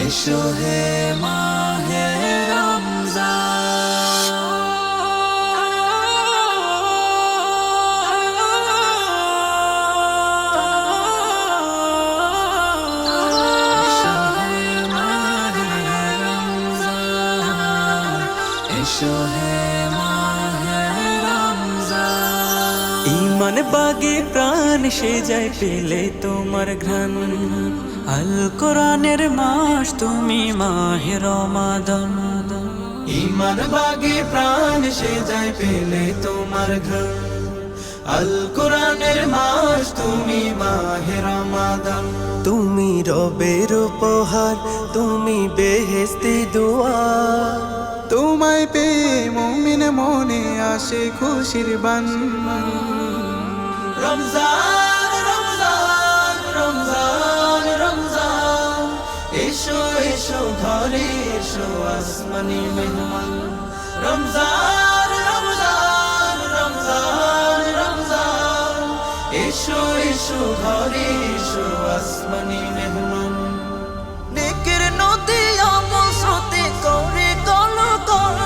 এসো হে মাহে রমজান, এসো হে মাহে রমজান, এসো হে মাহে রমজান। ঈমান বাগে প্রাণ সে যায় পেলে তোমার ঘ্রাণ, আল কোরআনের মাস তুমি মাহে রমাদান। ঈমান বাগে প্রাণ সে যায় পেলে তোমার ঘ্রাণ, আল কোরআনের মাস তুমি মাহে রমাদান। তুমি রবের উপহার, তুমি বেহেশতি দুয়ার, তোমায় পেয়ে মুমিন মনে আসে খুশির বান। রমজান রমজান রমজান রমজান, এসো এসো ঘরে এসো আসমানি মেহমান। রমজান রমজান রমজান রমজান, এসো এসো ঘরে এসো আসমানি মেহমান। নেকের নদী আমল স্রোতে করে কলকল,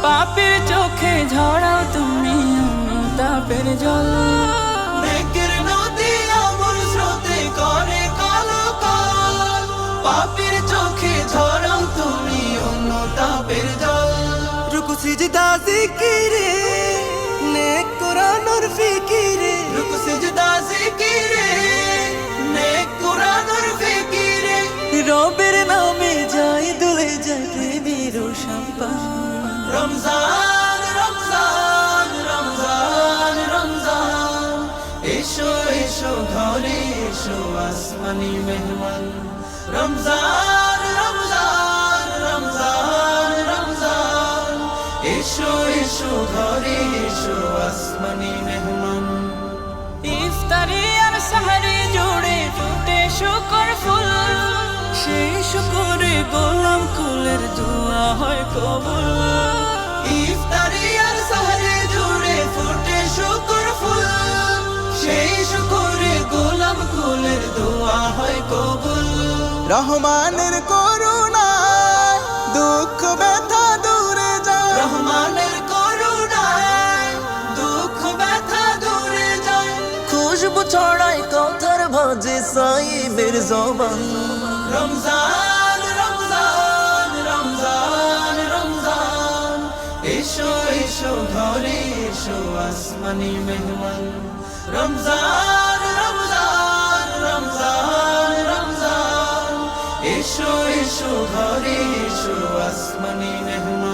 পাপের চোখে ঝরাও তুমি তাপের জল। নেকের নদী আমল স্রোতে করে কলকল, পাপের চোখে ঝরাও তুমি অনুতাপের জল। রুকু সিজদা জিকিরে, নেক কোরআনের ফিকিরে, রুকু সিজদা জিকিরে, নেক কোরআনের ফিকিরে। রবের নামে যাই দুলে যায় প্রেমের সম্পান। রমজান রমজান রমজান রমজান, এসো এসো ঘরে এসো আসমানি মেহমান। রমজান রমজান রমজান রমজান, এসো এসো ঘরে এসো আসমানি মেহমান। ইফতারি আর সাহারি জুড়ে ফুটে শুকর ফুল, সেই শুকরে গোলাম কুলের দোয়া হয় কবুল। ইফতারি আর সাহারি জুড়ে ফুটে শুকর ফুল, সেই শুকরে গোলাম কুলের দোয়া হয় কবুল। রহমানের করুণায় দুঃখ ব্যথা দূরে যায়, রহমানের করুণায় দুঃখ ব্যথা দূরে যায়। খুশবু ছড়ায় কথার ভাজে সাইবের জবান। রমজান রমজান রমজান রমজান, এসো এসো ঘরে এসো আসমানি মেহমান। রমজান রমজান রমজান রমজান, এসো এসো ঘরে এসো আসমানি মেহমান।